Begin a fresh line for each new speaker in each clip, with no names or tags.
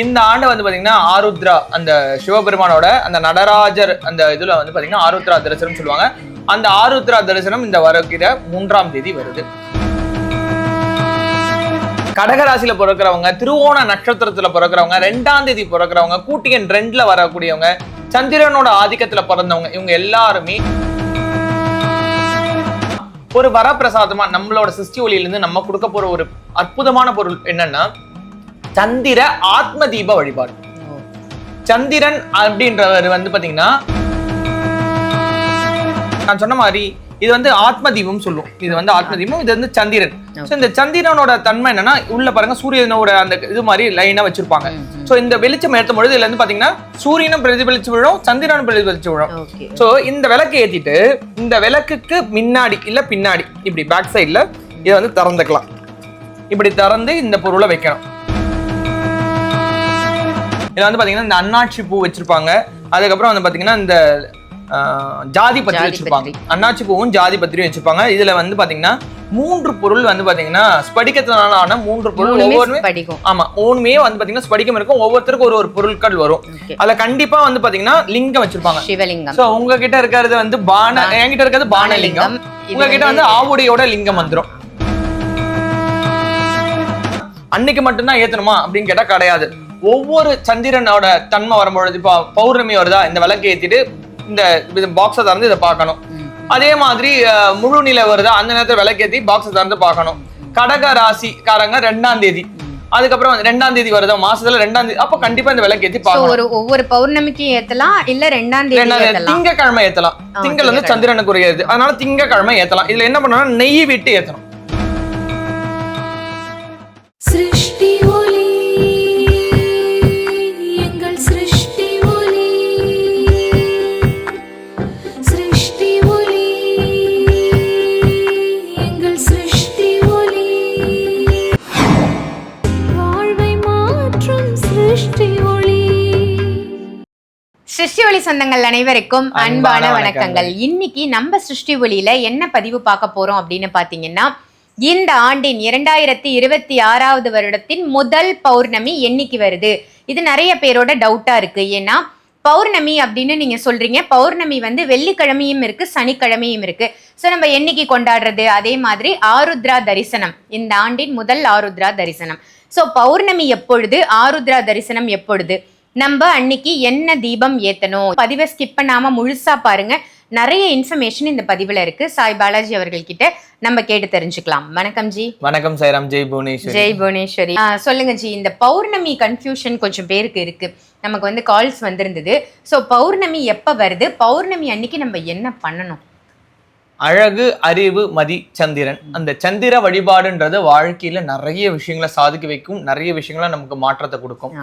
இந்த ஆண்டு வந்து பாத்தீங்கன்னா ஆருத்ரா அந்த சிவபெருமானோட அந்த நடராஜர் அந்த இதுல வந்து பாத்தீங்கன்னா ஆருத்ரா தரிசனம் சொல்லுவாங்க. அந்த ஆருத்ரா தரிசனம் இந்த வருகிற 3ஆம் தேதி வருது. கடகராசியில பிறக்கிறவங்க, திருவோண நட்சத்திரத்துல பிறக்கிறவங்க, 2ஆம் தேதி பிறக்கிறவங்க, கூட்டியன் 2ல வரக்கூடியவங்க, சந்திரனோட ஆதிக்கத்துல பிறந்தவங்க, இவங்க எல்லாருமே ஒரு வரப்பிரசாதமா நம்மளோட சிருஷ்டி ஒளியிலிருந்து நம்ம கொடுக்க போற ஒரு அற்புதமான பொருள் என்னன்னா சந்திர ஆத்ம தீப வழிபாடு. சந்திரன் அப்படின்றவர் வந்து பாத்தீங்கன்னா நான் சொன்ன மாதிரி இது வந்து ஆத்ம தீபம் சொல்லுவோம். இது வந்து ஆத்ம தீபம், இது வந்து சந்திரன். இந்த சந்திரனோட தன்மை என்னன்னா உள்ள பாருங்க சூரியனோட அந்த இது மாதிரி லைனா வச்சிருப்பாங்க. சோ இந்த வெளிச்சம் ஏற்றும் பொழுது இதுல இருந்து பாத்தீங்கன்னா சூரியனும் பிரதிபலிச்சு விழும், சந்திரனும் பிரதிபலிச்சு விழும். சோ இந்த விளக்கு ஏத்திட்டு இந்த விளக்குக்கு முன்னாடி இல்ல பின்னாடி இப்படி பேக் சைட்ல இதை வந்து திறந்துக்கலாம். இப்படி திறந்து இந்த பொருளை வைக்கணும். இதுல வந்து பாத்தீங்கன்னா இந்த அன்னாட்சி பூ வச்சிருப்பாங்க. அதுக்கப்புறம் வந்து பாத்தீங்கன்னா இந்த ஜாதி பத்திரி வச்சிருப்பாங்க. அன்னாச்சி பூவும் ஜாதி பத்திரியும் வச்சிருப்பாங்க. இதுல வந்து பாத்தீங்கன்னா 3 பொருள் வந்து பாத்தீங்கன்னா ஸ்படிகத்தினால ஆன 3 பொருள் ஒவ்வொருமே ஆமா ஒண்ணுமே வந்து பாத்தீங்கன்னா ஸ்படிகம் இருக்கும். ஒவ்வொருத்தருக்கும் ஒரு பொருட்கள் வரும். அதுல கண்டிப்பா வந்து பாத்தீங்கன்னா லிங்கம் வச்சிருப்பாங்க.
சிவலிங்கம்.
சோ உங்ககிட்ட இருக்கிறது வந்து என்கிட்ட இருக்கிறது பானலிங்கம், உங்ககிட்ட வந்து ஆவுடையோட லிங்கம் வந்துடும். அன்னைக்கு மட்டும்தான் ஏத்தணுமா அப்படின்னு கேட்டா கிடையாது. ஒவ்வொரு சந்திரனோட தன்மை வரும்பொழுது இப்போ பௌர்ணமி வருதா இந்த விளக்கு ஏத்திட்டு இந்த பாக்ஸை திறந்து இதை பார்க்கணும். அதே மாதிரி முழு நிலை வருதா அந்த நேரத்தில் விளக்கேற்றி பாக்ஸை திறந்து பார்க்கணும். கடக ராசிக்காரங்க 2ஆம் தேதி, அதுக்கப்புறம் 2ஆம் தேதி வருதா மாசத்துல 2ஆம் தேதி, அப்ப கண்டிப்பா இந்த விளக்கேற்றி பார்க்கணும்.
ஒவ்வொரு பௌர்ணமிக்கு ஏத்தலாம் இல்ல 2ஆம் தேதி
திங்கக்கிழமை ஏத்தலாம். திங்கள் வந்து சந்திரனுக்கு உரியது, அதனால திங்கக்கிழமை ஏத்தலாம். இதுல என்ன பண்ணணும், நெய் விட்டு ஏத்தணும்.
சிருஷ்டி ஒளி சொந்தங்கள் அனைவருக்கும் அன்பான வணக்கங்கள். இன்னைக்கு நம்ம சிருஷ்டி ஒளியில என்ன பதிவு பார்க்க போறோம் அப்படின்னு பாத்தீங்கன்னா, இந்த ஆண்டின் 2026வது வருடத்தின் முதல் பௌர்ணமி என்னைக்கு வருது, இது நிறைய பேரோட டவுட்டா இருக்கு. ஏன்னா பௌர்ணமி அப்படின்னு நீங்க சொல்றீங்க, பௌர்ணமி வந்து வெள்ளிக்கிழமையும் இருக்கு சனிக்கிழமையும் இருக்கு. ஸோ நம்ம என்னைக்கு கொண்டாடுறது, அதே மாதிரி ஆருத்ரா தரிசனம், இந்த ஆண்டின் முதல் ஆருத்ரா தரிசனம். ஸோ பௌர்ணமி எப்பொழுது, ஆருத்ரா தரிசனம் எப்பொழுது, நம்ம அன்னைக்கு என்ன தீபம் ஏத்தணும், பதிவை ஸ்கிப் பண்ணாம முழுசா பாருங்க. நிறைய இன்ஃபர்மேஷன் இந்த பதிவுல இருக்கு. சாய் பாலாஜி அவர்கள் கிட்ட நம்ம கேட்டு தெரிஞ்சுக்கலாம். வணக்கம் ஜி.
வணக்கம் சாய்ராம். ஜெய் புவனேஸ்வரி.
ஜெய் புவனேஸ்வரி. சொல்லுங்க ஜி, இந்த பௌர்ணமி கன்ஃபியூஷன் கொஞ்சம் பேருக்கு இருக்கு. நமக்கு வந்து கால்ஸ் வந்திருந்தது. ஸோ பௌர்ணமி எப்ப வருது, பௌர்ணமி அன்னைக்கு நம்ம என்ன பண்ணணும்?
அழகு, அறிவு, மதி, சந்திரன். அந்த சந்திர வழிபாடுன்றது வாழ்க்கையில நிறைய விஷயங்களை சாதிக்க வைக்கும், நிறைய விஷயங்களை நமக்கு மாற்றத்தை கொடுக்கும்.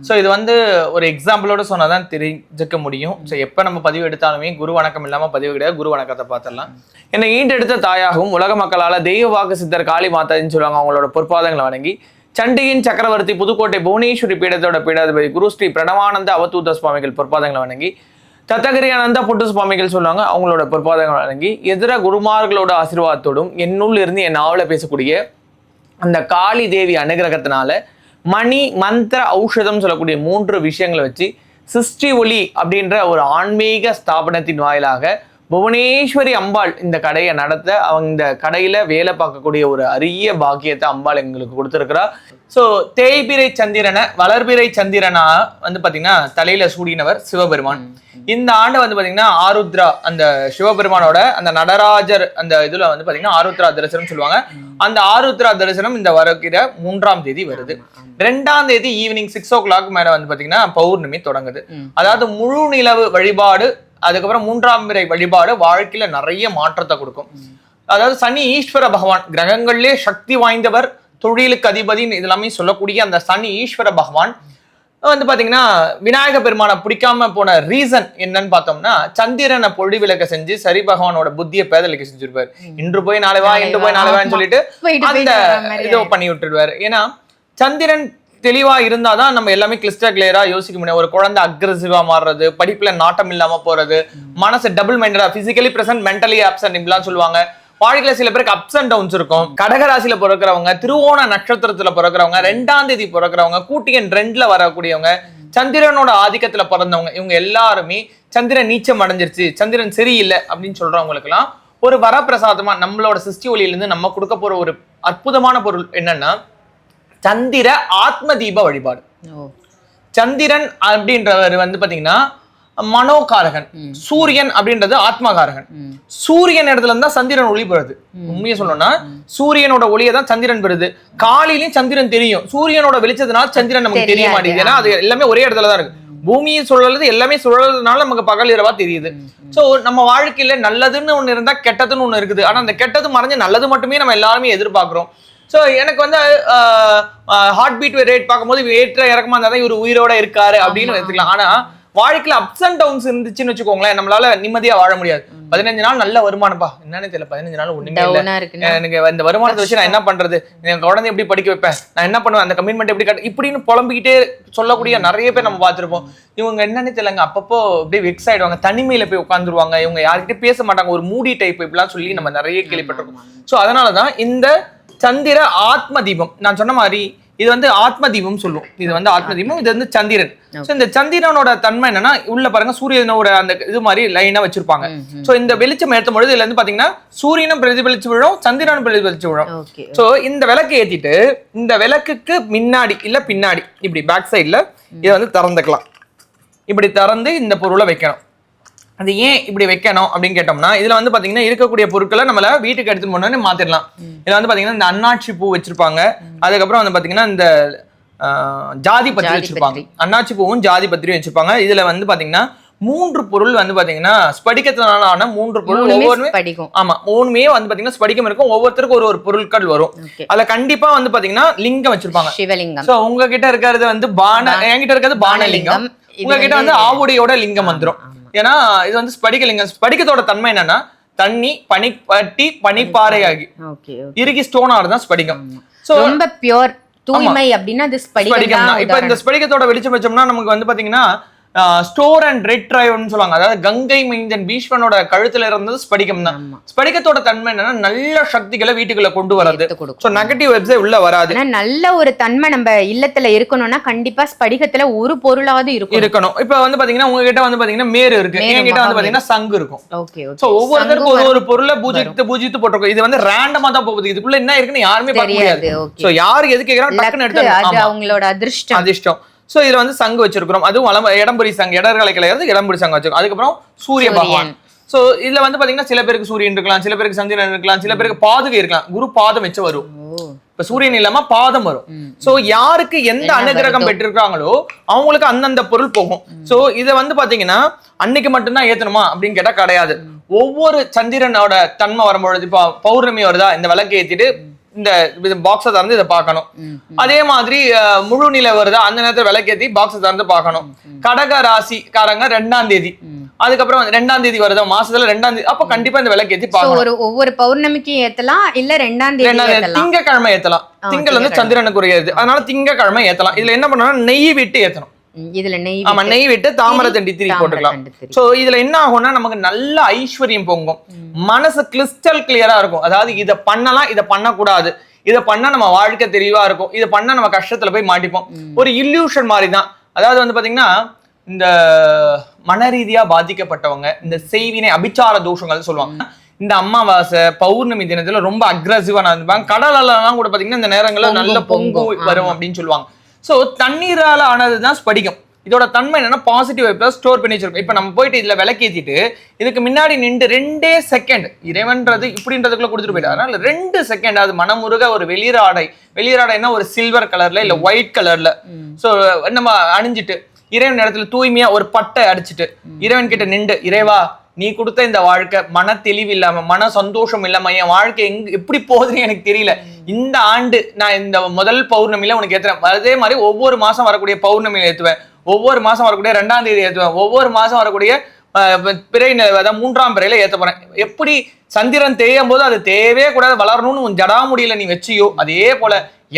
ஸோ இது வந்து ஒரு எக்ஸாம்பிளோட சொன்னாதான் தெரிஞ்சுக்க முடியும். ஸோ எப்போ நம்ம பதிவு எடுத்தாலுமே குரு வணக்கம் இல்லாம பதிவு கிடையாது. குரு வணக்கத்தை பார்த்துடலாம். என்னை ஈண்டெடுத்த தாயாகவும் உலக மக்களால தெய்வ வாக்கு சித்தர் காளி மாதான்னு சொல்லுவாங்க. அவங்களோட பொற்பாதங்களை வணங்கி சண்டியின் சக்கரவர்த்தி புதுக்கோட்டை புவனேஸ்வரி பீடத்தோட பீடாதிபதி குரு ஸ்ரீ பிரணவானந்த அவதூத சுவாமிகள் பொற்பாதங்களை வணங்கி தத்தகிரியானந்த புட்டு சுவாமிகள் சொல்லுவாங்க, அவங்களோட பொற்பாதங்கள் வழங்கி எதிர குருமார்களோட ஆசீர்வாதத்தோடும் என்னுள்ள இருந்து என் நாவல பேசக்கூடிய அந்த காளி தேவி அனுகிரகத்தினால மணி மந்திர ஔஷதம் சொல்லக்கூடிய 3 விஷயங்களை வச்சு சிருஷ்டி ஒளி அப்படின்ற ஒரு ஆன்மீக ஸ்தாபனத்தின் வாயிலாக புவனேஸ்வரி அம்பாள் இந்த கடையை நடத்த, அவங்க இந்த கடையில வேலை பார்க்கக்கூடிய ஒரு அரிய பாக்கியத்தை அம்பாள் எங்களுக்கு கொடுத்துருக்கிறா. ஸோ தேய்பிரை சந்திரனை வளர்பிறை சந்திரனா வந்து பாத்தீங்கன்னா தலையில சூடினவர் சிவபெருமான். இந்த ஆண்டு வந்து பாத்தீங்கன்னா ஆருத்ரா அந்த சிவபெருமானோட அந்த நடராஜர் அந்த இதுல வந்து பாத்தீங்கன்னா ஆருத்ரா தரிசனம் சொல்லுவாங்க. அந்த ஆருத்ரா தரிசனம் இந்த வருகிற 3ஆம் தேதி வருது. 2ஆம் தேதி ஈவினிங் 6 o'clock மேல வந்து பாத்தீங்கன்னா பௌர்ணமி தொடங்குது. அதாவது முழு நிலவு வழிபாடு, அதுக்கப்புறம் 3ஆம் பிறை வழிபாடு வாழ்க்கையில நிறைய மாற்றத்தை கொடுக்கும். அதாவது சனி ஈஸ்வர பகவான், கிரகங்கள்லயே சக்தி வாய்ந்தவர், தொழிலுக்கு அதிபதினு இதெல்லாமே சொல்லக்கூடிய அந்த சனி ஈஸ்வர பகவான் வந்து பாத்தீங்கன்னா விநாயக பெருமானை பிடிக்காம போன ரீசன் என்னன்னு பார்த்தோம்னா, சந்திரனை பொழி விளக்க செஞ்சு சரி பகவானோட புத்தியை பேதலிக்க செஞ்சிருப்பாரு. இன்று போய் நாளை வா, இன்று போய் நாளை வான்னு சொல்லிட்டு அந்த இதை பண்ணி விட்டுருவாரு. ஏன்னா சந்திரன் தெளிவா இருந்தாதான் நம்ம எல்லாமே கிளிஸ்டர் கிளியரா யோசிக்க முடியும். ஒரு குழந்தை அக்ரெசிவா மாறுறது, படிப்புல நாட்டம் இல்லாம போறது, மனசு டபுள் மைண்டடா, பிசிக்கலி பிரசன்ட் மென்டலி ஆப்சன்ட் இப்படிலாம் சொல்லுவாங்க. வாழ்க்கையில சில பேருக்கு அப்ஸ் அண்ட் டவுன்ஸ் இருக்கும். கடகராசியில பிறக்கிறவங்க, திருவோண நட்சத்திரத்துல பிறக்கிறவங்க, 2ஆம் தேதி பிறக்கிறவங்க, கூட்டியன் 2ல வரக்கூடியவங்க, சந்திரனோட ஆதிக்கத்துல பிறந்தவங்க, இவங்க எல்லாருமே சந்திரன் நீச்சம் அடைஞ்சிருச்சு, சந்திரன் சரியில்லை அப்படின்னு சொல்றவங்களுக்கு எல்லாம் ஒரு வரப்பிரசாதமா நம்மளோட சிருஷ்டி ஒளியிலிருந்து நம்ம கொடுக்க போற ஒரு அற்புதமான பொருள் என்னன்னா சந்திர ஆத்ம தீப வழிபாடு. சந்திரன் அப்படின்றவர் வந்து பாத்தீங்கன்னா மனோகாரகன், சூரியன் அப்படின்றது ஆத்மகாரகன். சூரியன் இடத்துல இருந்தா சந்திரன் ஒளி பெறுது. உண்மையை சொல்லணும்னா சூரியனோட ஒளியை தான் சந்திரன் பெறுது. காலையிலயும் சந்திரன் தெரியும், சூரியனோட வெளிச்சத்தினால சந்திரன் நமக்கு தெரிய மாட்டேங்குது. ஏன்னா அது எல்லாமே ஒரே இடத்துல தான் இருக்கு. பூமியை சுழலுது, எல்லாமே சுழறதுனால நமக்கு பகல் இரவா தெரியுது. சோ நம்ம வாழ்க்கையில நல்லதுன்னு ஒண்ணு இருந்தா கெட்டதுன்னு ஒண்ணு இருக்குது. ஆனா அந்த கெட்டது மறைஞ்சு நல்லது மட்டுமே நம்ம எல்லாருமே எதிர்பார்க்கிறோம். ஸோ எனக்கு வந்து ஹார்ட் பீட் ரேட் பார்க்கும்போது ஏற்ற இறக்கமா இருந்தால் தான் இவர் உயிரோட இருக்காரு அப்படின்னு எடுத்துக்கலாம். ஆனா வாழ்க்கையில அப்ஸ் அண்ட் டவுன்ஸ் இருந்துச்சுன்னு வச்சுக்கோங்களேன், நம்மளால நிம்மதியா வாழ முடியாது. 15 நாள் நல்ல வருமானப்பா, என்னன்னு தெரியல, 15 நாள் ஒண்ணுமே இல்லை, எனக்கு இந்த வருமானத்தை வச்சு நான் என்ன பண்றது, என் குழந்தை எப்படி படிக்க வைப்பேன், நான் என்ன பண்ணுவேன், அந்த கமிட்மெண்ட் எப்படி கட்ட, இப்படின்னு புலம்பிக்கிட்டே சொல்லக்கூடிய நிறைய பேர் நம்ம பார்த்திருப்போம். இவங்க என்னன்னு தெரியலங்க, அப்பப்போ அப்படியே வெக்ஸ் ஆயிடுவாங்க, தனிமையில போய் உட்காந்துருவாங்க, இவங்க யார்கிட்ட பேச மாட்டாங்க, ஒரு மூடி டைப் இப்படிலாம் சொல்லி நம்ம நிறைய கேள்விப்பட்டிருக்கோம். ஸோ அதனாலதான் இந்த சந்திர ஆத்ம தீபம் நான் சொன்ன மாதிரி இது வந்து ஆத்ம தீபம் சொல்லுவோம். இது வந்து ஆத்ம தீபம், இது வந்து சந்திரன். சோ இந்த சந்திரனோட தன்மை என்னன்னா, உள்ள பாருங்க சூரியனோட அந்த இது மாதிரி லைனா வச்சிருப்பாங்க. சோ இந்த வெளிச்சம் ஏற்றும் பொழுது இதுல இருந்து பாத்தீங்கன்னா சூரியனும் பிரதிபலிச்சு விழும், சந்திரனும் பிரதிபலிச்சு விழும். சோ இந்த விளக்கு ஏத்திட்டு இந்த விளக்குக்கு முன்னாடி இல்ல பின்னாடி இப்படி பேக் சைட்ல இதை வந்து திறந்துக்கலாம். இப்படி திறந்து இந்த பொருளை வைக்கணும். அது ஏன் இப்படி வைக்கணும் அப்படின்னு கேட்டோம்னா, இதுல வந்து பாத்தீங்கன்னா இருக்கக்கூடிய பொருட்களை நம்மள வீட்டுக்கு எடுத்துட்டு போனோன்னு மாத்திரலாம். இதுல வந்து பாத்தீங்கன்னா இந்த அன்னாச்சி பூ வச்சிருப்பாங்க, அதுக்கப்புறம் வந்து பாத்தீங்கன்னா இந்த ஜாதி பத்திரி வச்சிருப்பாங்க, அன்னாச்சி பூவும் ஜாதி பத்திரியும் வச்சிருப்பாங்க. இதுல வந்து பாத்தீங்கன்னா 3 பொருள் வந்து பாத்தீங்கன்னா ஸ்படிகத்தினாலான 3 பொருள், ஒவ்வொருமே ஆமா 3மே வந்து பாத்தீங்கன்னா ஸ்படிகம் இருக்கும். ஒவ்வொருத்தருக்கும் ஒரு பொருட்கள் வரும். அதுல கண்டிப்பா வந்து பாத்தீங்கன்னா லிங்கம் வச்சிருப்பாங்க, சிவலிங்கம். சோ உங்ககிட்ட இருக்கிறது வந்து என்கிட்ட இருக்கிறது பானலிங்கம், உங்ககிட்ட வந்து ஆவுடையோட லிங்கம் வந்துடும். ஏன்னா இது வந்து ஸ்படிகலிங்கம். ஸ்படிகத்தோட தன்மை என்னன்னா தண்ணி பனிப்பட்டி பனிப்பாறை ஆகி இறுகி ஸ்டோன் ஆறுதான் ஸ்படிகம். சோ
ரொம்ப பியூர் தூய்மை அப்படின்னா அது ஸ்படிகம் தான்.
இப்ப இந்த ஸ்படிகத்தோட வெளிச்சம் வச்சோம்னா நமக்கு வந்து பாத்தீங்கன்னா ஸ்டோர் அண்ட் ரெட் டிரைவ்னு சொல்லுவாங்க. அதாவது கங்கை மைந்தன் பீஷ்மனோட கழுத்துல இருந்தது ஸ்படிகம் தான். ஸ்படிகத்தோட தன்மை என்னன்னா நல்ல சக்திகளை வீட்டுக்குள்ள கொண்டு வராது. சோ நெகட்டிவ் வைப்ஸே உள்ள வராது.
நல்ல ஒரு தன்மை நம்ம இல்லத்துல இருக்கணும்னா கண்டிப்பா ஸ்படிகத்துல ஒரு பொருளாவது இருக்கணும்.
இப்ப வந்து பாத்தீங்கன்னா உங்ககிட்ட வந்து பாத்தீங்கன்னா மேரு இருக்கு, என்கிட்ட வந்து பாத்தீங்கன்னா சங்கு இருக்கும். சோ ஒவ்வொருத்தருக்கும் ஒரு பொருளை பூஜித்து போட்டிருக்கும். இது வந்து ரேண்டமா தான் போகுது, இதுக்குள்ள என்ன இருக்குன்னு யாருமே பார்க்க முடியாது. சோ யாரு எது கேக்குறாங்க டக்குன்னு எடுத்து
அவங்களோட அதிர்ஷ்டம்.
சோ இதுல வந்து சங்கு வச்சிருக்கிறோம், அதுவும் இடம்புரி சங்கு, இடர்களை கிடையாது, இடம்புரி சங்கு வச்சிருக்கோம். அதுக்கப்புறம் சூரிய பகவான். சோ இதுல வந்து பாத்தீங்கன்னா சில பேருக்கு சூரியன் இருக்கலாம், சில பேருக்கு சந்திரன் இருக்கலாம், சில பேருக்கு பாதுகை இருக்கலாம், குரு பாதம் வச்சு வரும். இப்ப சூரியன் இல்லாம பாதம் வரும். சோ யாருக்கு எந்த அனுகிரகம் பெற்றிருக்காங்களோ அவங்களுக்கு அந்தந்த பொருள் போகும். சோ இதை வந்து பாத்தீங்கன்னா அன்னைக்கு மட்டும்தான் ஏத்தணுமா அப்படின்னு கேட்டா கிடையாது. ஒவ்வொரு சந்திரனோட தன்மை வரும்பொழுது, இப்போ பௌர்ணமி வருதா, இந்த விளக்கு ஏத்திட்டு இந்த பாக்ஸை திறந்து இதை பார்க்கணும். அதே மாதிரி முழு நிலை வருதா, அந்த நேரத்தில் விளக்கேத்தி பாக்ஸை திறந்து பார்க்கணும். கடக ராசிக்காரங்க 2ஆம் தேதி, அதுக்கப்புறம் 2ஆம் தேதி வருதா மாசத்துல 2ஆம் தேதி, அப்ப கண்டிப்பா இந்த விளக்கேத்தி பார்க்கணும்.
ஒவ்வொரு பௌர்ணமிக்கு ஏத்தலாம், இல்ல 2ஆம் தேதி
திங்கக்கிழமை ஏத்தலாம். திங்கள் வந்து சந்திரனுக்கு உரியது, அதனால திங்கக்கிழமை ஏத்தலாம். இதுல என்ன பண்ணணும், நெய் விட்டு ஏத்தணும்.
இதுல
நெய் விட்டு தாமரை தண்டி திரி போட்டுக்கலாம். சோ இதுல என்ன ஆகும்னா நமக்கு நல்ல ஐஸ்வர்யம் பொங்கும், மனசு கிறிஸ்டல் கிளியரா இருக்கும். அதாவது இதை பண்ணலாம், இதை பண்ணக்கூடாது, இதை பண்ணா நம்ம வாழ்க்கை தெளிவா இருக்கும், இதை பண்ணா நம்ம கஷ்டத்துல போய் மாட்டிப்போம். ஒரு இல்யூஷன் மாதிரி தான். அதாவது வந்து பாத்தீங்கன்னா இந்த மனரீதியா பாதிக்கப்பட்டவங்க இந்த செய்வினை அபிச்சார தோஷங்கள் சொல்லுவாங்க. இந்த அமாவாசை பௌர்ணமி தினத்துல ரொம்ப அக்ரெசிவா இருப்பாங்க. கடலெல்லாம் கூட பாத்தீங்கன்னா இந்த நேரங்கள்ல நல்ல பொங்கு வரும் அப்படின்னு சொல்லுவாங்க. சோ தண்ணீரால ஆனதுதான் ஸ்படிகம். இதோட தன்மை என்னன்னா பாசிட்டிவ் வைப்ல ஸ்டோர் பண்ணி வச்சிருக்கோம். இப்ப நம்ம போயிட்டு இதுல விளக்கேத்திட்டு இதுக்கு முன்னாடி நின்று 2 செகண்ட் இறைவன்றது இப்படின்றதுக்குள்ள கொடுத்துட்டு போயிட்டு, அதனால 2 செகண்ட் அது மனமுருக ஒரு வெளியராடைன்னா ஒரு சில்வர் கலர்ல இல்ல ஒயிட் கலர்ல சோ நம்ம அணிஞ்சிட்டு இறைவன் இடத்துல தூய்மையா ஒரு பட்டை அடிச்சுட்டு இறைவன் கிட்ட நின்று, இறைவா நீ கொடுத்த இந்த வாழ்க்கை மன தெளிவு இல்லாம மன சந்தோஷம் இல்லாம என் வாழ்க்கை எப்படி போகுதுன்னு எனக்கு தெரியல, இந்த ஆண்டு நான் இந்த முதல் பௌர்ணமியில உனக்கு ஏத்துறேன். அதே மாதிரி ஒவ்வொரு மாசம் வரக்கூடிய பௌர்ணமியில ஏத்துவேன், ஒவ்வொரு மாசம் வரக்கூடிய 2ஆம் தேதி ஏத்துவேன், ஒவ்வொரு மாசம் வரக்கூடிய பிறை அதாவது 3ஆம் பிறையில ஏத்த போறேன். எப்படி சந்திரன் தேயும் போது அது தேவே கூடாது வளரணும்னு உன் ஜடாமுடியில நீ வச்சியோ, அதே போல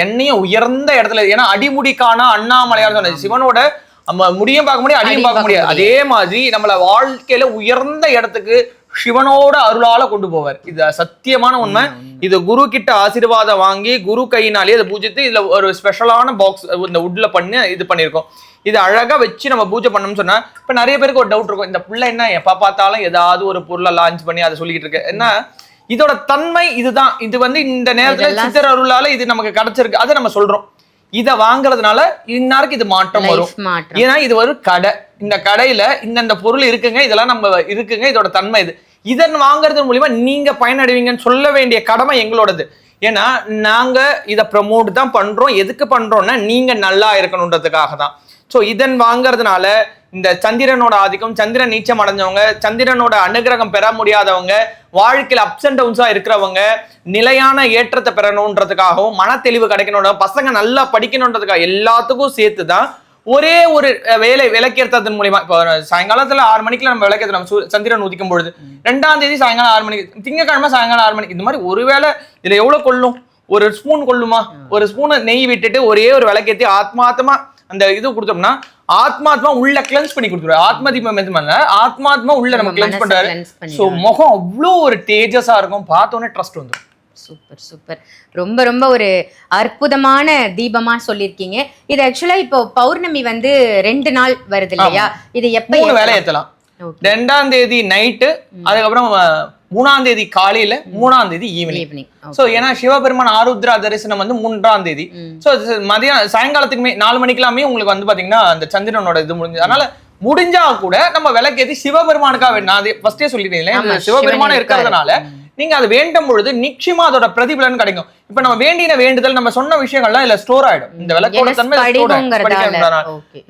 என்னையும் உயர்ந்த இடத்துல, ஏன்னா அடிமுடிக்கான அண்ணாமலையார் சொன்னது சிவனோட நம்ம முடியும் பார்க்க முடியாது, அடியும் பார்க்க முடியாது. அதே மாதிரி நம்மள வாழ்க்கையில உயர்ந்த இடத்துக்கு சிவனோட அருளால கொண்டு போவார். இது சத்தியமான உண்மை. இது குரு கிட்ட ஆசீர்வாதம் வாங்கி குரு கையினாலே அதை பூஜித்து இதுல ஒரு ஸ்பெஷலான பாக்ஸ் இந்த வுட்ல பண்ணி இது பண்ணியிருக்கோம். இது அழகா வச்சு நம்ம பூஜை பண்ணோம்னு சொன்னா, இப்ப நிறைய பேருக்கு ஒரு டவுட் இருக்கும், இந்த புள்ள என்ன எப்ப பார்த்தாலும் ஏதாவது ஒரு பொருளை லான்ச் பண்ணி அதை சொல்லிக்கிட்டு இருக்கு. என்ன இதோட தன்மை இதுதான். இது இந்த நேரத்துல சித்தர் அருளால இது நமக்கு கிடைச்சிருக்கு, அதை நம்ம சொல்றோம். இதை வாங்குறதுனால இன்னாருக்கு இது மாற்றம் வரும். ஏன்னா இது ஒரு கடை, இந்த கடையில இந்த பொருள் இருக்குங்க, இதெல்லாம் நம்ம இருக்குங்க, இதோட தன்மை இது. இதன் வாங்குறது மூலியமா நீங்க பயனடைவீங்கன்னு சொல்ல வேண்டிய கடமை எங்களோடது. ஏன்னா நாங்க இதை ப்ரமோட் தான் பண்றோம். எதுக்கு பண்றோம்னா நீங்க நல்லா இருக்கணுன்றதுக்காக தான். ஸோ இதன் வாங்குறதுனால இந்த சந்திரனோட ஆதிக்கம், சந்திரன் நீச்சம் அடைஞ்சவங்க, சந்திரனோட அனுகிரகம் பெற முடியாதவங்க, வாழ்க்கையில் அப்ஸ் அண்ட் டவுன்ஸா இருக்கிறவங்க, நிலையான ஏற்றத்தை பெறணுன்றதுக்காகவும் மன தெளிவு கிடைக்கணும், பசங்க நல்லா படிக்கணுன்றதுக்காக எல்லாத்துக்கும் சேர்த்து தான் ஒரே ஒரு வேலை விளக்கேற்றதன் மூலியமா. இப்போ சாயங்காலத்துல 6 மணிக்கு நம்ம விளக்கேற்றோம் சந்திரன் உதிக்கும் பொழுது, 2ஆம் தேதி சாயங்காலம் 6 மணிக்கு, திங்கக்கிழமை சாயங்காலம் 6 மணிக்கு, இந்த மாதிரி ஒருவேளை இதுல எவ்வளவு கொள்ளும்? ஒரு ஸ்பூன் கொள்ளுமா? ஒரு ஸ்பூனை நெய் விட்டுட்டு ஒரே ஒரு விளக்கேற்றி ஆத்மாத்மா அந்த இது கொடுத்தோம்னா ஆத்மாத்மா உள்ள கிளென்ஸ் பண்ணி கொடுத்துருவாரு. ஆத்ம தீபம் எதுமாதிரி ஆத்மாத்மா உள்ள நம்ம கிளென்ஸ் பண்றாரு. ஸோ முகம் அவ்வளோ ஒரு தேஜஸா இருக்கும், பார்த்தோன்னே ட்ரஸ்ட் வந்துடும்.
Super super. ரொம்ப ரொம்ப ஒரு அற்புதமான தீபமா சொல்லியிருக்கீங்க. இது ஆக்சுவலா இப்போ பௌர்ணமி 2 நாள் வருது இல்லையா? இது எப்ப
3 வேலை ஏத்தலாம். 2ஆம் தேதி நைட்டு, அதுக்கப்புறம் 3ஆம் தேதி காலையில, 3ஆம் தேதி ஈவினிங். சோ ஏன்னா சிவபெருமான் ஆருத்ரா தரிசனம் 3ஆம் தேதி. சோ மதியம் சாயங்காலத்துக்குமே 4 மணிக்கெல்லாமே உங்களுக்கு பாத்தீங்கன்னா அந்த சந்திரனோட இது முடிஞ்சது. அதனால முடிஞ்சா கூட நம்ம விளக்கேத்தி சிவபெருமானுக்காக நான் ஃபர்ஸ்டே சொல்லிட்டேன், சிவபெருமானம் இருக்கிறதுனால நீங்க அதை வேண்டும் பொழுது நிச்சயமா அதோட பிரதிபலன் கிடைக்கும். இப்ப நம்ம வேண்டின வேண்டுதல், நம்ம சொன்ன விஷயங்கள்லாம் இல்ல ஸ்டோர் ஆயிடும். இந்த விளக்கோட தன்மை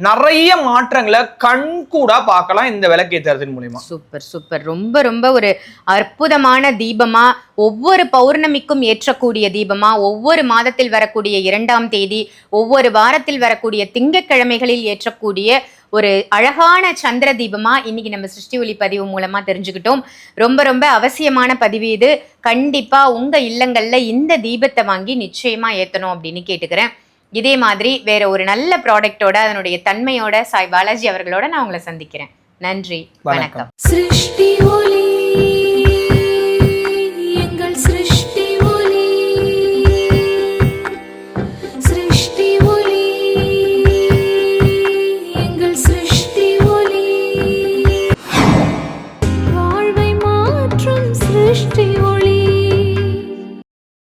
நிறைய மாற்றங்களை கண் கூட பார்க்கலாம் இந்த விளக்கேத்துறதன் மூலமா.
Super super. ரொம்ப ரொம்ப ஒரு அற்புதமான தீபமா, ஒவ்வொரு பௌர்ணமிக்கும் ஏற்றக்கூடிய தீபமா, ஒவ்வொரு மாதத்தில் வரக்கூடிய 2ஆம் தேதி, ஒவ்வொரு வாரத்தில் வரக்கூடிய திங்கட்கிழமைகளில் ஏற்றக்கூடிய ஒரு அழகான சந்திர தீபமா இன்னைக்கு நம்ம சிருஷ்டி ஒளி பதிவு மூலமா தெரிஞ்சுக்கிட்டோம். ரொம்ப ரொம்ப அவசியமான பதிவு இது. கண்டிப்பா உங்க இல்லங்கள்ல இந்த தீபத்தை வாங்கி நிச்சயமா ஏத்தணும் அப்படின்னு கேட்டுக்கிறேன். இதே மாதிரி வேற ஒரு நல்ல ப்ராடக்டோட அதனுடைய தன்மையோட சாய் பாலாஜி அவர்களோட நான் உங்களை சந்திக்கிறேன். நன்றி, வணக்கம்.